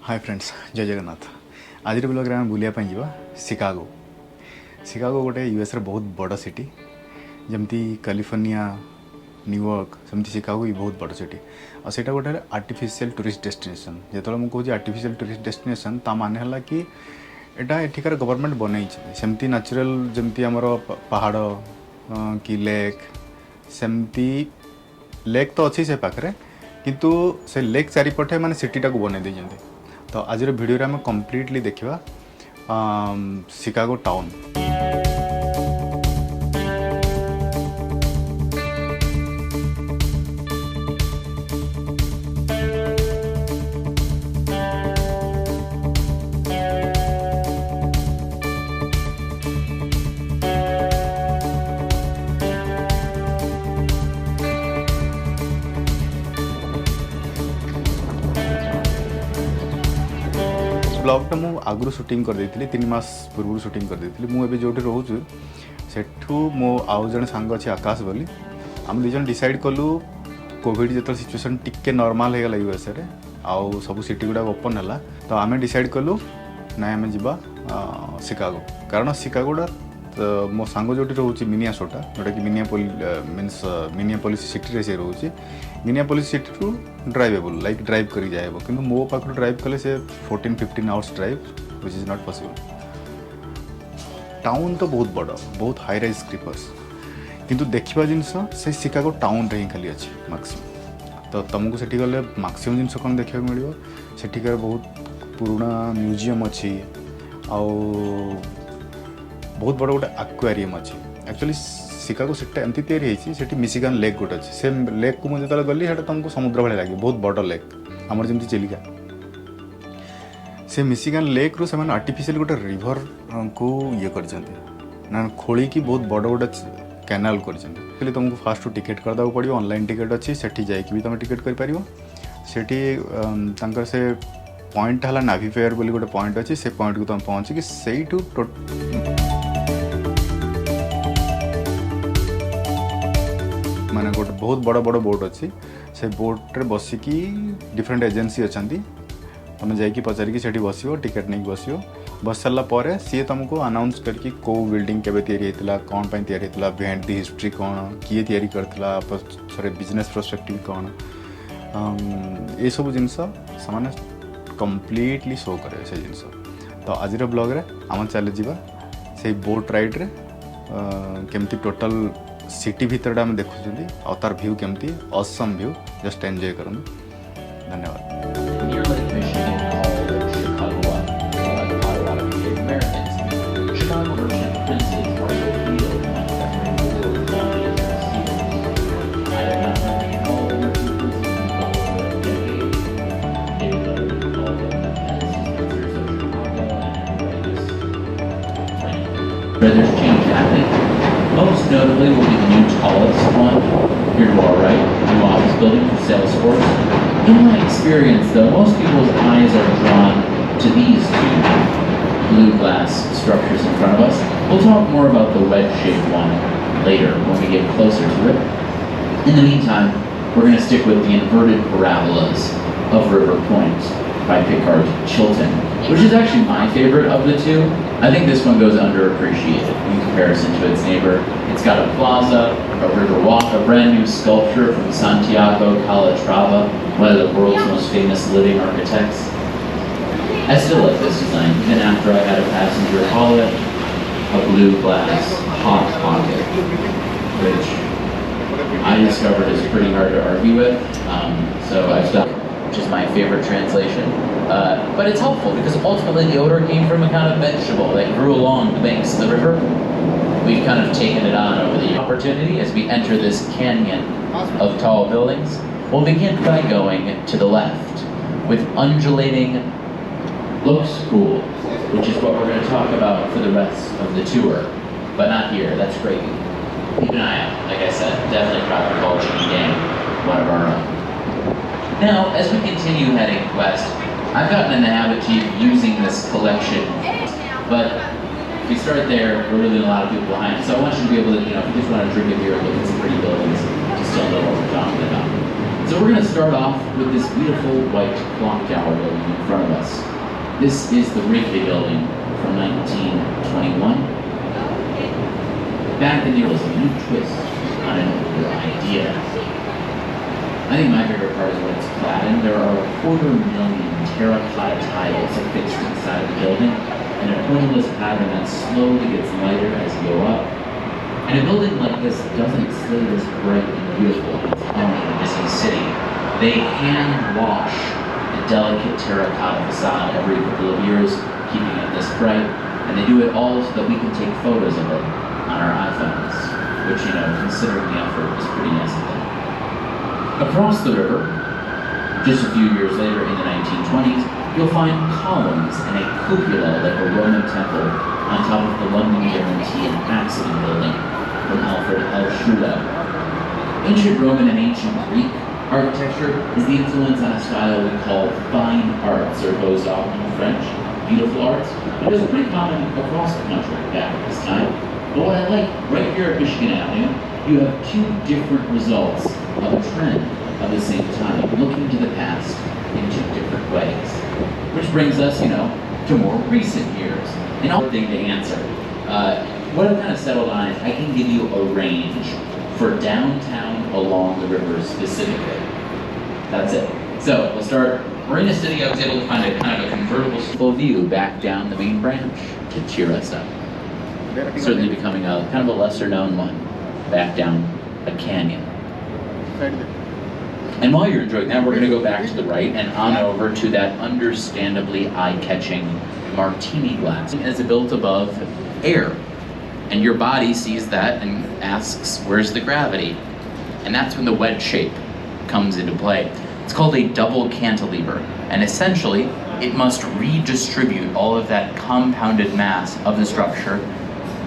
Hi friends जय जगन्नाथ। आज blog आम बुलाप जा शिकागो। शिकागो गोटे यूएस रे बहुत बड़ सिटी जमती कैलिफोर्निया न्यूयॉर्क सेमती शिकागो भी बहुत बड़ सिटी और सेटा गोटे आर्टिफिशियल टूरिस्ट डेस्टिनेशन। जो मुझे कहूँ आर्टिफिशियल टूरिस्ट डेस्टिनेशन ता माने है कि एटा एठिकार गवर्नमेंट बनई सेमती नेचुरल जमती आमर पहाड़ कि लेक सेमती लेक तो अच्छी से पाखे किंतु से लेक चारिपटे माने सिटीटा को बनई देइछन्ते। तो आज वीडियो आम कम्प्लीटली देखा शिकागो टाउन। ब्लॉगटा मु आगु शूटिंग कर देती 3 मास पूर्व शूटिंग कर देती। मुझे जो रोचु सेठू मो आउ जन सांग अच्छे आकाश बोली आम दुज डिसाइड कलु कोविड जो सिचुएसन टिके नॉर्मल हो गला यूएस रे आउ सब सिटी गुड़ा ओपन है तो आम डिसाइड कलु ना आम जा शिकागो। कारण शिकागोटा मो सांग जो रोचे मिनियासोटा जोटा कि मीन्स मिनियापोलिस सिटी से रोचे। मिनियापोलिस सिटी रू ड्राइवेबल लाइक ड्राइव कर जाए कि मो पाख ड्राइव कले से 14-15 hours drive which is not possible. Town तो बहुत बड़ बहुत हाई राइज स्क्रीपर्स किंतु देखा जिनस से शिकागो टाउन रे ही खाली अच्छे मैक्सिमम। तो तुमको सेठी गले मैक्सिमम जिनस कौन देखा मिलो सेठिकार बहुत पुराना म्यूजियम अच्छी आउ बहुत बड़ गोटे एक्वेरियम अच्छी। एक्चुअली शिकागो सिटी एमती तैयारी मिशिगन लेक गोटे अच्छे से लेक को मुझे गली तुमको समुद्र भाई लगे बहुत बड़ लेक आमर जमी चिलिका से मिशिगन लेक रू से आर्टिफिशियल गोटे रिभर को ये कर खोली की बहुत बड़ गोटे कैनाल कर तुमको फास्ट टिकेट करदा पड़ो। ऑनलाइन टिकेट अच्छी सेठी जाकि भी तुम टिकेट कर से पॉइंट है नाभी पियर बोली गोटे पॉइंट अच्छी से पॉइंट को तुम पहुँचिकी से माने गोटे बहुत बड़ बड़ बोट अच्छी से बोट रे बसिकी डिफरेंट एजेंसी अच्छा तुम जाकि पचारिकी से बस टिकेट नहीं बस सारापर सी तुमको अनाउंस करके कौ बिल्डिंग केबे तैयारी होता कौन पर तैयारी होता बिहाइंड दी हिस्ट्री कौन किए तैयारी करथिला सॉरी बिजनेस पर्सपेक्टिव कौन ये सब जिनस सामान्य कंप्लीटली शो करे से जिनस। तो आज ब्लॉग रे आम चले जा से बोट राइड रे केमती टोटल सिटी भीतर आम देखुं और तार व्यू केमती ऑसम व्यू जस्ट एंजॉय करूँ। धन्यवाद। There's change happening. Most notably will be the new tallest one here to our right, new office building for Salesforce. In my experience though, most people's eyes are drawn to these two blue glass structures in front of us. We'll talk more about the wedge-shaped one later when we get closer to it. In the meantime, we're going to stick with the inverted parabolas of River Point by Picard Chilton, which is actually my favorite of the two. I think this one goes underappreciated in comparison to its neighbor. It's got a plaza, a river walk, a brand new sculpture from Santiago Calatrava, one of the world's most famous living architects. I still like this design, even after I had a passenger call it a blue glass hot pocket, which I discovered is pretty hard to argue with. So I've stuck, which is my favorite translation. But it's helpful because ultimately the odor came from a kind of vegetable that grew along the banks of the river. We've kind of taken it on over the opportunity as we enter this canyon of tall buildings. We'll begin by going to the left with undulating looks cool, which is what we're going to talk about for the rest of the tour. But not here, that's great. Keep an eye out, like I said, definitely proud to call Chicken Gang one of our own. Now, as we continue heading west, I've gotten in the habit of using this collection, but if we start there, we're leaving a lot of people behind. So I want you to be able to, if you just want to drink a beer, look at some pretty buildings, to still know what we're talking about. So we're going to start off with this beautiful white clock tower building in front of us. This is the Wrigley Building from 1921. Back in the was a new twist on an older idea. I think my favorite part is what it's clad in. There are 250,000 terracotta tiles affixed inside of the building, and a pointless pattern that slowly gets lighter as you go up. And a building like this doesn't stay this bright and beautiful in its own busy city. They hand wash the delicate terracotta facade every couple of years, keeping it this bright, and they do it all so that we can take photos of it on our iPhones, which, you know, considering the effort, is pretty nice of them. Across the river, just a few years later in the 1920s, you'll find columns and a cupola like a Roman temple on top of the London Guarantee and Accident Building from Alfred L. Schuler. Ancient Roman and ancient Greek architecture is the influence on a style we call fine arts, or posed often in French, beautiful arts. It was pretty common across the country back at this time. But what I like, right here at Michigan Avenue, you have two different results of a trend of the same time, looking to the past in two different ways. Which brings us, you know, to more recent years. And all thing to answer. What I've kind of settled on is I can give you a range for downtown along the river specifically. That's it. So we'll start Marina City. I was able to find a kind of a convertible view back down the main branch to cheer us up. Certainly becoming a kind of a lesser known one, back down a canyon. And while you're enjoying that, we're going to go back to the right and on over to that understandably eye-catching Martini Glass. It's built above air, and your body sees that and asks, where's the gravity? And that's when the wedge shape comes into play. It's called a double cantilever, and essentially it must redistribute all of that compounded mass of the structure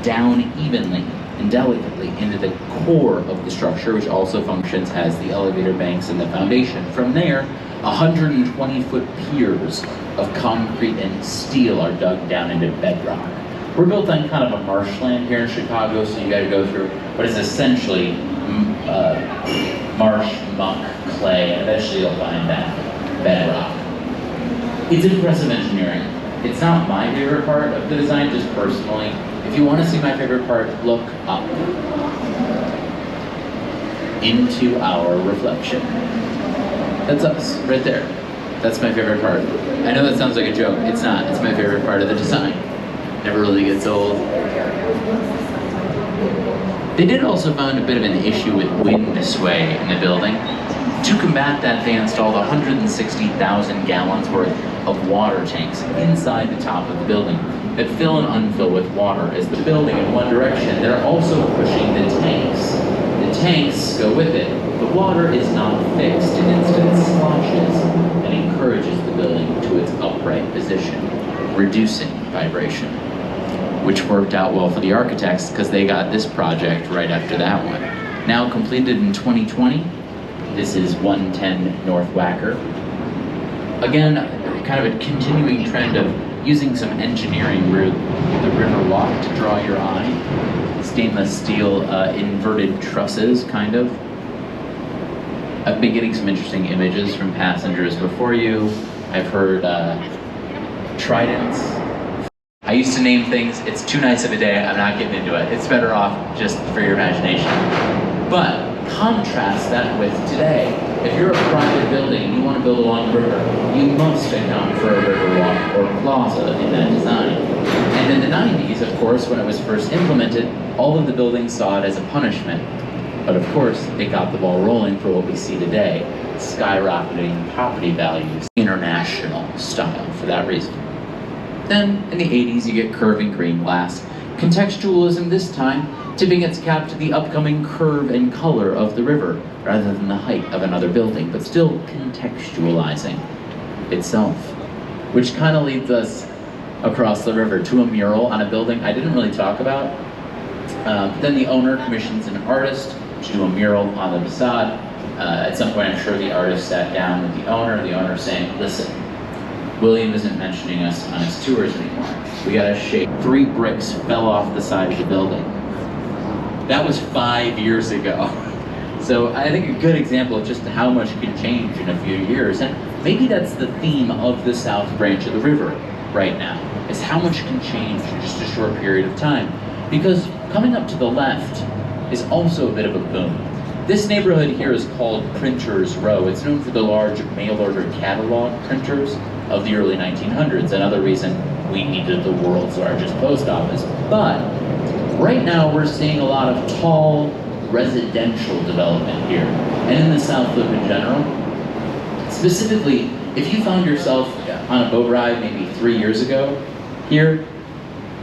down evenly and delicately into the core of the structure, which also functions as the elevator banks and the foundation. From there, 120-foot piers of concrete and steel are dug down into bedrock. We're built on kind of a marshland here in Chicago, so you gotta go through what is essentially marsh, muck, clay, and eventually you'll find that bedrock. It's impressive engineering. It's not my favorite part of the design, just personally. If you want to see my favorite part, look up into our reflection. That's us, right there. That's my favorite part. I know that sounds like a joke. It's not. It's my favorite part of the design. Never really gets old. They did also find a bit of an issue with wind sway in the building. To combat that, they installed 160,000 gallons worth of water tanks inside the top of the building that fill and unfill with water as the building in one direction. They're also pushing the tanks. The tanks go with it. The water is not fixed and instead sloshes and encourages the building to its upright position, reducing vibration, which worked out well for the architects because they got this project right after that one. Now completed in 2020, this is 110 North Wacker. Again, kind of a continuing trend of using some engineering where the river walk to draw your eye. Stainless steel inverted trusses, kind of. I've been getting some interesting images from passengers before you. I've heard tridents. I used to name things. It's too nice of a day. I'm not getting into it. It's better off just for your imagination. But contrast that with today. If you're a private building and you want to build along the river, you must account for a river walk or plaza in that design. And in the 90s, of course, when it was first implemented, all of the buildings saw it as a punishment. But of course, it got the ball rolling for what we see today, skyrocketing property values, international style for that reason. Then, in the 80s, you get curving green glass. Contextualism this time, tipping its cap to the upcoming curve and color of the river, rather than the height of another building, but still contextualizing itself. Which kind of leads us across the river to a mural on a building I didn't really talk about. Then the owner commissions an artist to do a mural on the facade. At some point, I'm sure the artist sat down with the owner saying, listen, William isn't mentioning us on his tours anymore. We gotta shape. 3 bricks fell off the side of the building. That was 5 years ago. So I think a good example of just how much can change in a few years, and maybe that's the theme of the south branch of the river right now, is how much can change in just a short period of time. Because coming up to the left is also a bit of a boom. This neighborhood here is called Printers Row. It's known for the large mail-order catalog printers of the early 1900s, another reason we needed the world's largest post office. But right now we're seeing a lot of tall residential development here, and in the South Loop in general. Specifically, if you found yourself on a boat ride maybe 3 years ago here,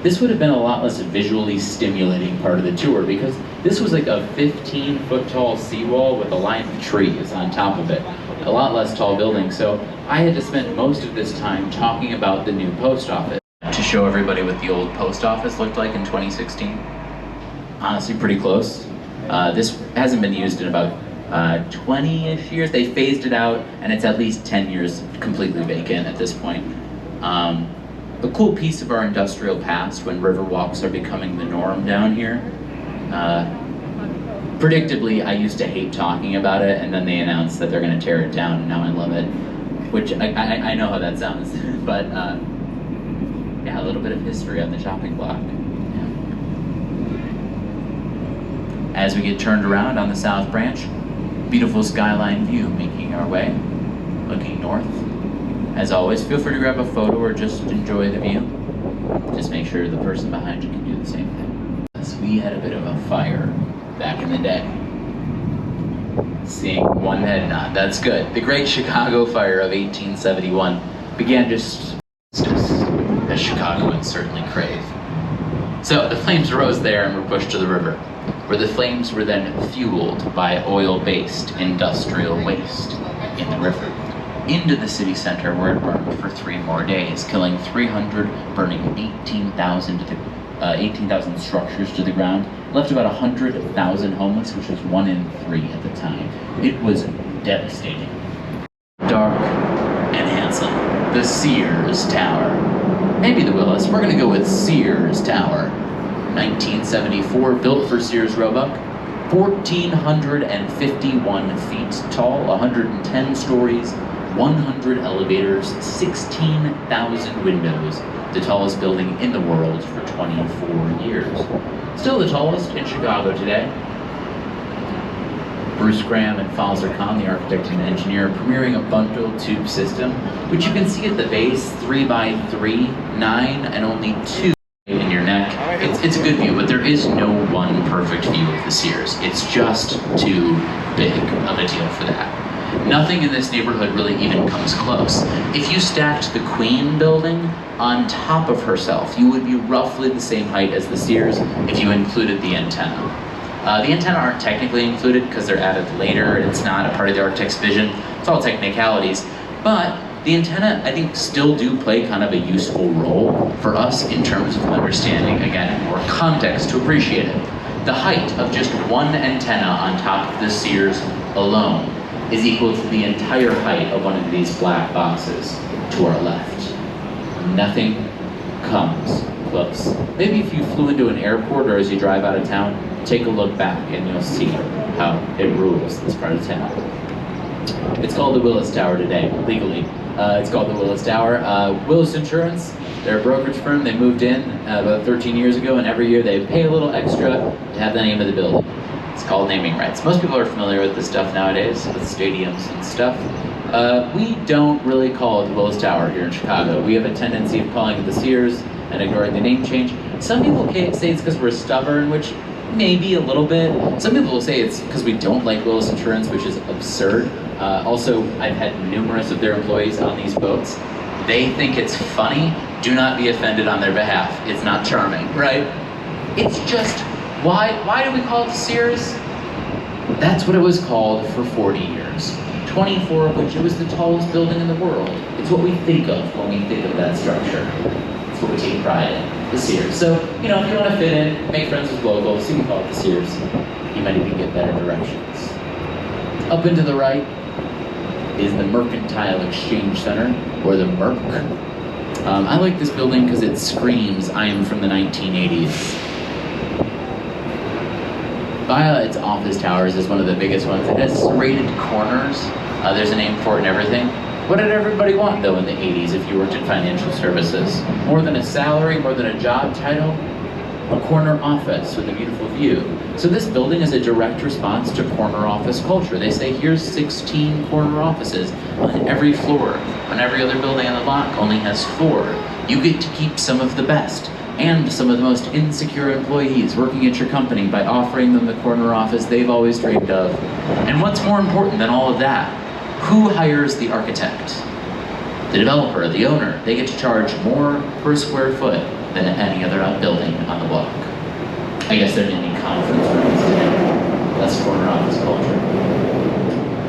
this would have been a lot less visually stimulating part of the tour, because this was like a 15-foot tall seawall with a line of trees on top of it. A lot less tall building, so I had to spend most of this time talking about the new post office to show everybody what the old post office looked like in 2016. Honestly, pretty close. This hasn't been used in about 20-ish years. They phased it out, and it's at least 10 years completely vacant at this point. A cool piece of our industrial past when river walks are becoming the norm down here. Predictably, I used to hate talking about it, and then they announced that they're going to tear it down, and now I love it. Which, I know how that sounds, but yeah, a little bit of history on the chopping block. Yeah. As we get turned around on the South Branch, beautiful skyline view making our way, looking north. As always, feel free to grab a photo or just enjoy the view. Just make sure the person behind you can do the same thing. So we had a bit of a fire back in the day. Seeing one head nod, that's good. The Great Chicago Fire of 1871 began just as Chicagoans certainly crave. So the flames rose there and were pushed to the river, where the flames were then fueled by oil-based industrial waste in the river. Into the city center, where it burned for 3 more days, killing 300, burning 18,000 structures to the ground, left about 100,000 homeless, which was 1 in 3 at the time. It was devastating. Dark and handsome. The Sears Tower. Maybe the Willis. We're gonna go with Sears Tower. 1974, built for Sears Roebuck. 1,451 feet tall, 110 stories, 100 elevators, 16,000 windows, the tallest building in the world for 24 years. Still the tallest in Chicago today. Bruce Graham and Fosler Kahn, the architect and engineer, premiering a bundle tube system, which you can see at the base, 3x3, 9, and only 2 in your neck. It's a good view, but there is no one perfect view of the Sears. It's just too big of a deal for that. Nothing in this neighborhood really even comes close. If you stacked the Queen building on top of herself, you would be roughly the same height as the Sears if you included the antenna. The antenna aren't technically included because they're added later. It's not a part of the architect's vision. It's all technicalities. But the antenna, I think, still do play kind of a useful role for us in terms of understanding, again, more context to appreciate it. The height of just one antenna on top of the Sears alone is equal to the entire height of one of these black boxes to our left. Nothing comes close. Maybe if you flew into an airport or as you drive out of town, take a look back and you'll see how it rules this part of town. It's called the Willis Tower today, legally. It's called the Willis Tower. Willis Insurance, they're a brokerage firm. They moved in about 13 years ago, and every year they pay a little extra to have the name of the building. It's called naming rights. Most people are familiar with this stuff nowadays, with stadiums and stuff. We don't really call it the Willis Tower here in Chicago. We have a tendency of calling it the Sears and ignoring the name change. Some people say it's because we're stubborn, which maybe a little bit. Some people will say it's because we don't like Willis Insurance, which is absurd. Also, I've had numerous of their employees on these boats. They think it's funny. Do not be offended on their behalf. It's not charming, right? It's just, why do we call it the Sears? That's what it was called for 40 years. 24 of which it was the tallest building in the world. It's what we think of when we think of that structure. It's what we take pride in, the Sears. So, you know, if you want to fit in, make friends with locals, you can call it the Sears. You might even get better directions. Up and to the right is the Mercantile Exchange Center, or the Merc. I like this building because it screams, I am from the 1980s. Violet's office towers is one of the biggest ones. It has serrated corners. There's a name for it and everything. What did everybody want, though, in the 80s if you worked in financial services? More than a salary, more than a job title? A corner office with a beautiful view. So this building is a direct response to corner office culture. They say, here's 16 corner offices on every floor, when every other building on the block only has 4. You get to keep some of the best and some of the most insecure employees working at your company by offering them the corner office they've always dreamed of. And what's more important than all of that? Who hires the architect? The developer, the owner. They get to charge more per square foot than any other building on the block. I guess there didn't need conference rooms today. That's corner office culture.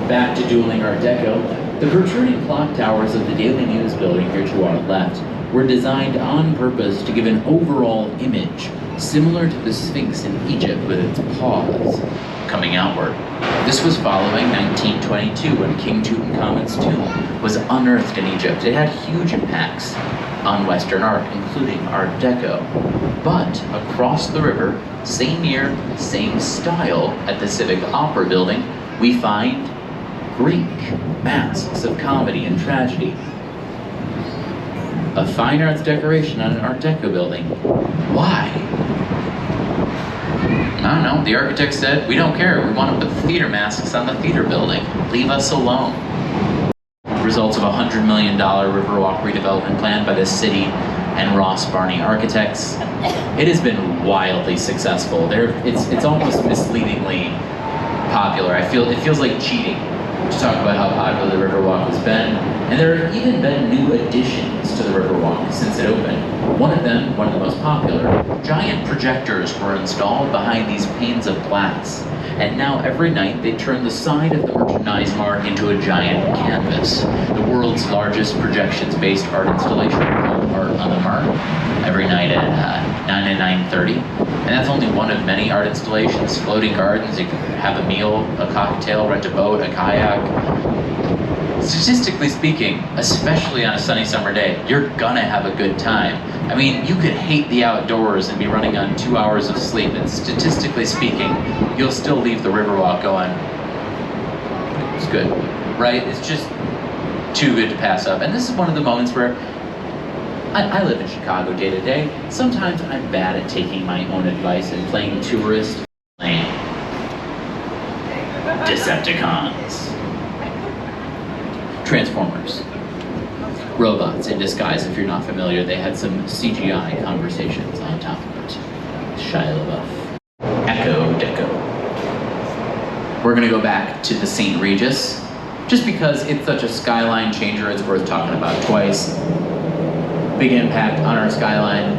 Back to dueling Art Deco. The protruding clock towers of the Daily News building here to our left were designed on purpose to give an overall image similar to the Sphinx in Egypt with its paws coming outward. This was following 1922 when King Tutankhamun's tomb was unearthed in Egypt. It had huge impacts on Western art, including Art Deco. But across the river, same year, same style, at the Civic Opera building, we find Greek masks of comedy and tragedy. A fine arts decoration on an Art Deco building. Why? I don't know, the architect said, we don't care, we want to put theater masks on the theater building. Leave us alone. Results of a $100 million Riverwalk redevelopment plan by the city and Ross Barney architects. It has been wildly successful. It's almost misleadingly popular. It feels like cheating to talk about how popular the Riverwalk has been. And there have even been new additions to the Riverwalk since it opened. One of them, one of the most popular, giant projectors were installed behind these panes of glass. And now every night they turn the side of the Mercantile Mark into a giant canvas. The world's largest projections-based art installation called Art on the Mark, every night at 9 and 9:30. And that's only one of many art installations. Floating gardens, you can have a meal, a cocktail, rent a boat, a kayak. Statistically speaking, especially on a sunny summer day, you're gonna have a good time. I mean, you could hate the outdoors and be running on 2 hours of sleep, and statistically speaking, you'll still leave the Riverwalk going, it's good, right? It's just too good to pass up. And this is one of the moments where I live in Chicago day to day. Sometimes I'm bad at taking my own advice and playing tourist, playing Decepticons. Transformers. Robots in disguise, if you're not familiar. They had some CGI conversations on top of it. Shia LaBeouf. Echo Deco. We're gonna go back to the St. Regis, just because it's such a skyline changer, it's worth talking about twice. Big impact on our skyline.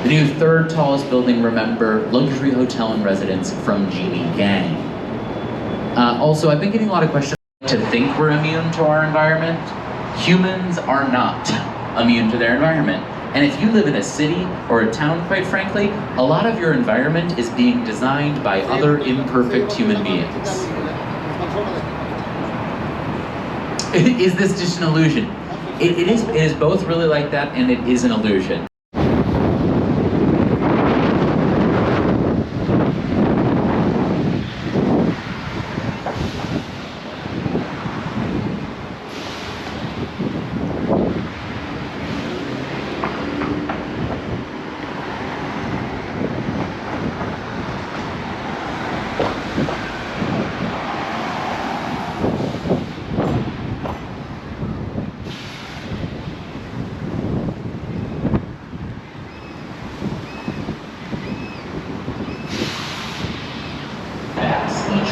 The new third tallest building, remember, luxury hotel and residence from Genie Gang. Also, I've been getting a lot of questions to think we're immune to our environment. Humans are not immune to their environment. And if you live in a city or a town, quite frankly, a lot of your environment is being designed by other imperfect human beings. Is this just an illusion? It is both really like that, and it is an illusion.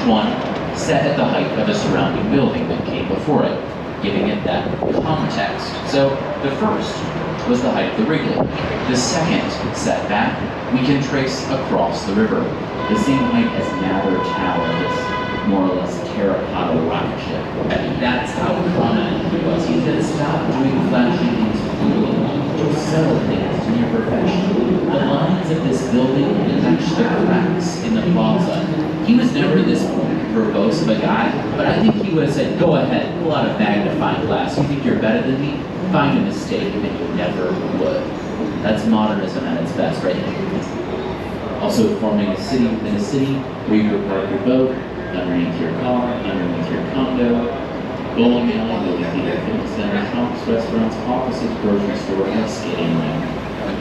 One set at the height of a surrounding building that came before it, giving it that context. So the first was the height of the Wrigley. The second setback we can trace across the river, the same height as Navy Tower, this more or less terracotta rocket ship. And that's how prominent he was. He said, stop doing flashy things cool, just settle things to near perfection. The lines of this building match the cracks in the plaza. He was never this verbose of a guy, but I think he would have said, go ahead, pull out a magnifying glass. You think you're better than me? Find a mistake, and you never would. That's modernism at its best, right? Also forming a city within a city where you could park your boat, underneath your car, underneath your condo, bowling alley, movie theater, fitness center, shops, restaurants, offices, grocery store, and a skating rink,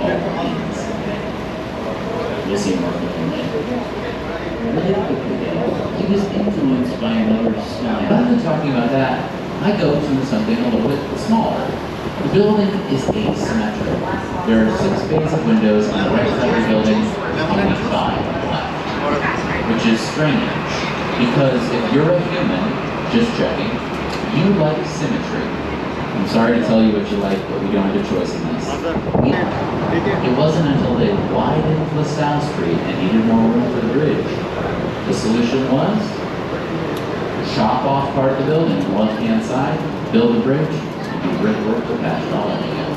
all in Sydney. We'll see more from him later. Really quickly though, he was influenced by another style. Rather than talking about that, I go to something a little bit smaller. The building is asymmetric. There are 6 bays of windows on the right side of the building, only 5 on the left. Which is strange, because if you're a human, just checking, you like symmetry. I'm sorry to tell you what you like, but we don't have a choice in this. It wasn't until they widened LaSalle Street and needed more room for the bridge. The solution was chop off part of the building on the left-hand side, build a bridge, and do brickwork to patch it all in again.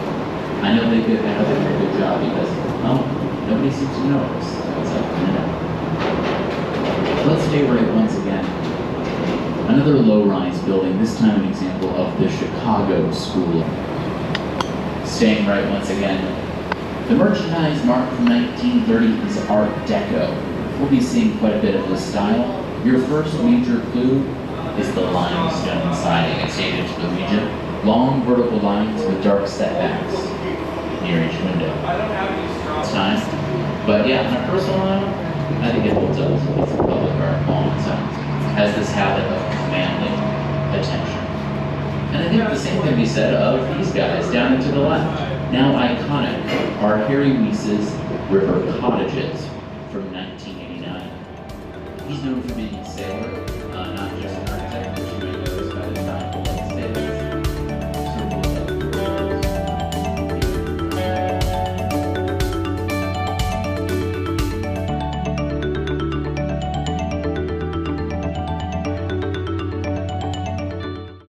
I know they did a good job because, well, nobody seems to notice. It's like, let's stay right once again. Another low-rise building, this time an example of the Chicago School. Staying right once again. The merchandise marked from 1930 is Art Deco. We'll be seeing quite a bit of this style. Your first major clue is the limestone siding. It's dated to the region. Long vertical lines with dark setbacks near each window. It's nice. But yeah, on a personal level, I think it holds up as a piece of public art on its own. Has this habit of commanding attention. And I think the same can be said of these guys down and to the left. Now iconic are Harry Weiss's River Cottages from 1989. He's known for being a sailor.